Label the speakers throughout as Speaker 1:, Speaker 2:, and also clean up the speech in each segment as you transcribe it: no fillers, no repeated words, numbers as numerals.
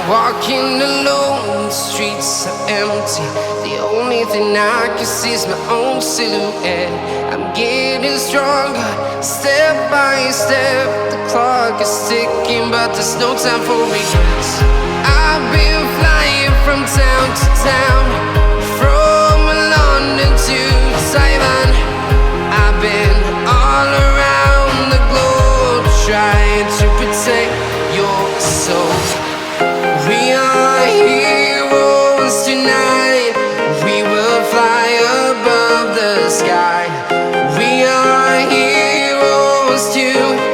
Speaker 1: Walking alone, the streets are empty. The only thing I can see is my own silhouette. I'm getting stronger, step by step. The clock is ticking, but there's no time for regrets. I've been flying from town to town, from London to Seitan. I've been all around the globe, trying to protect your soul. We are heroes tonight. We will fly above the sky. We are heroes tonight.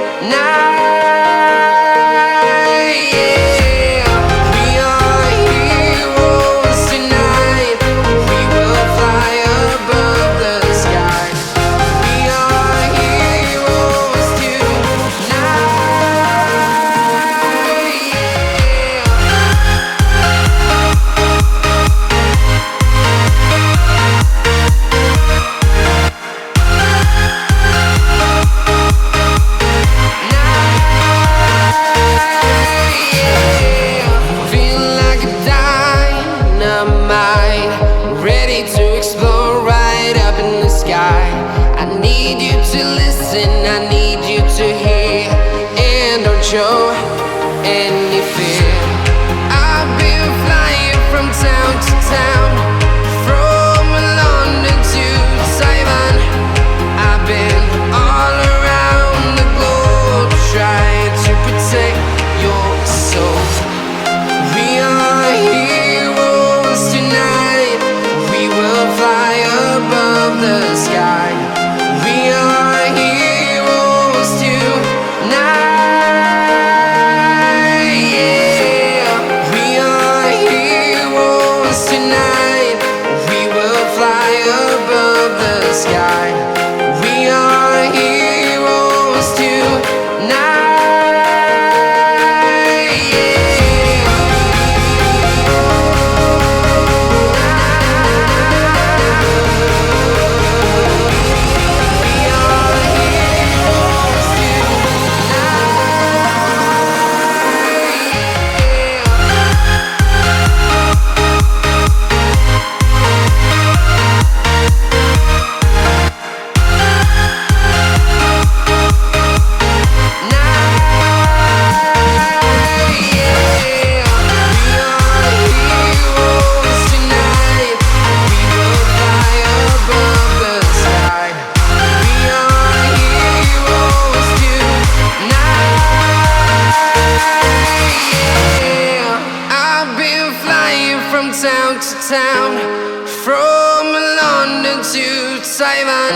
Speaker 1: Yeah. We are heroes tonight. We will fly above the sky. We are heroes tonight. I need you to listen, I need you to hear, and don't show any fear. I've been flying from town to town, from London to Seitan. I've been all around the globe, trying to protect your soul. We are heroes tonight. We will fly above the sky. We are heroes tonight. Yeah. We are heroes tonight. We will fly above the sky. We are heroes tonight. Town to town, from London to Seitan.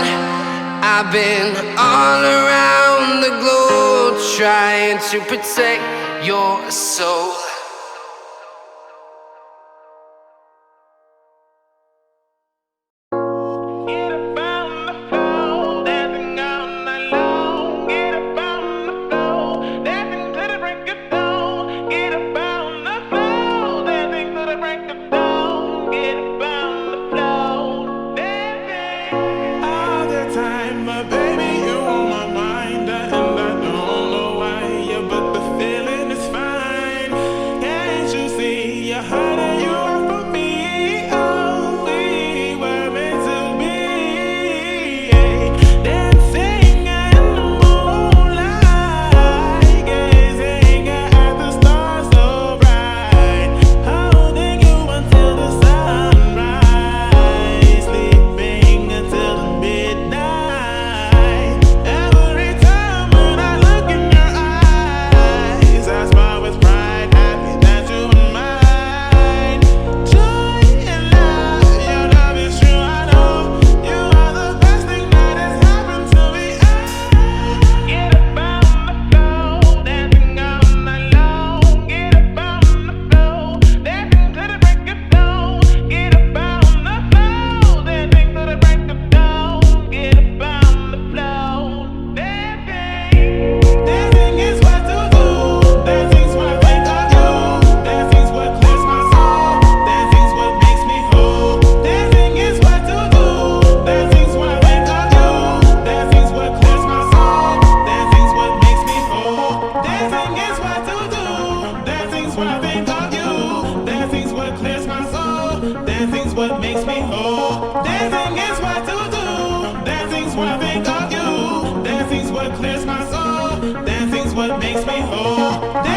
Speaker 1: I've been all around the globe, trying to protect your soul.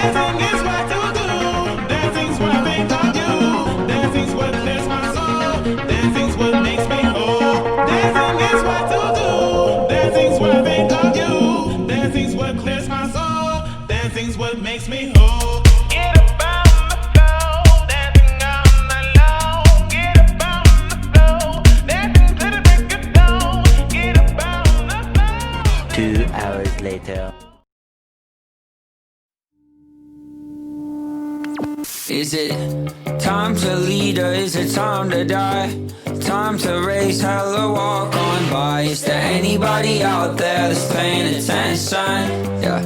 Speaker 2: Dancing is what to do. Dancing's what I think of you. Dancing's what clears my soul. Dancing's what makes me whole. Dancing is what to do. Dancing's what I think of you. Dancing's what clears my soul. Dancing's what makes me whole. Get up on the floor, dancing on the low. Get up on the floor, dancing to the break of dawn. Get up on the floor.
Speaker 3: 2 hours later.
Speaker 4: Is it time to lead or is it time to die? Time to raise hell or walk on by. Is there anybody out there that's paying attention? Yeah,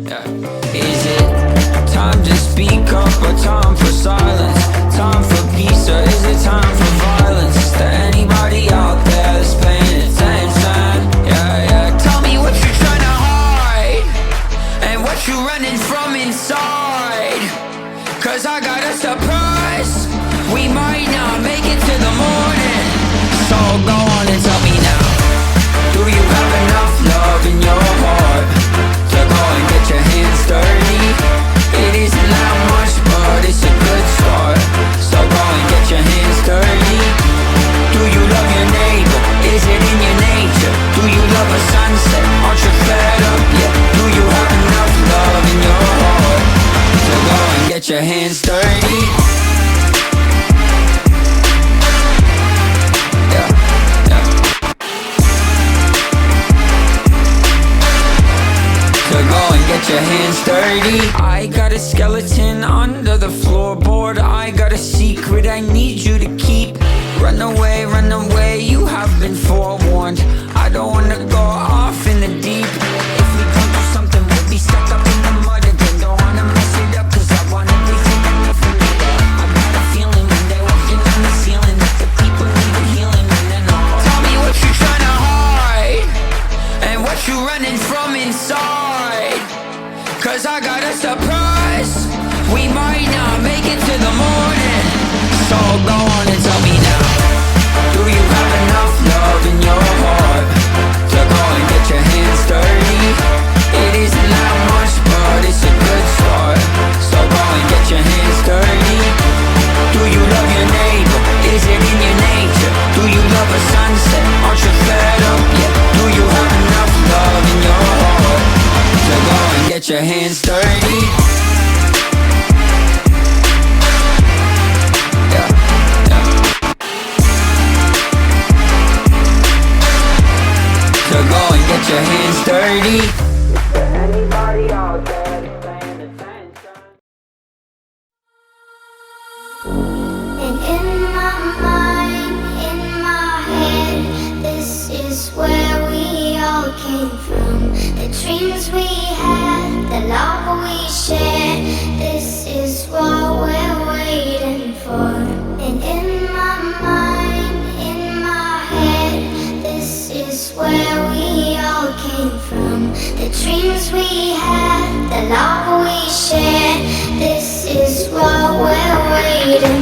Speaker 4: yeah. Is it time to speak up or time for silence? Time for peace or is it time for violence? Is there anybody out there that's paying attention? Yeah, yeah. Tell me what you're trying to hide and what you're running from inside. 'Cause I got a surprise. We might not make it to the morning. So go on and tell me now. Do you have enough love in your heart to go and get your hands dirty? It isn't that much, but it's a good start. So go and get your hands dirty. Do you love your neighbor? Is it in your nature? Do you love a sunset? Aren't you fed up yet? Do you have enough love in your heart? So go and get your hands dirty. Yeah, yeah. So go and get your hands dirty. I got a skeleton under the floorboard. I got a secret I need you to keep. Run away, you have been forewarned. I don't wanna go off in the deep. If we don't do something, we'll be stuck up in the mud again. Don't wanna mess it up, 'cause I want everything I need from you. I got a feeling when they're walking on the ceiling that the people need a healing. And then tell me what you're trying to hide and what you're running from inside. 'Cause I got a surprise. We might not make it to the morning. So go on and tell me now. Do you have enough love in your heart to go and get your hands dirty? It isn't that much, but it's a good start. So go and get your hands dirty. Do you love your neighbor? Is it in your nature? Do you love a sunset? Aren't you fed up yet? Do you have enough love in your heart to go and get your hands dirty? Yeah, yeah. So go and get your hands dirty. Is there anybody out there that's paying attention?
Speaker 5: And in my mind, in my head, this is where we all came from. The dreams we had, the love we shared, this is what we're waiting for. And in my mind, in my head, this is where we all came from. The dreams we had, the love we shared, this is what we're waiting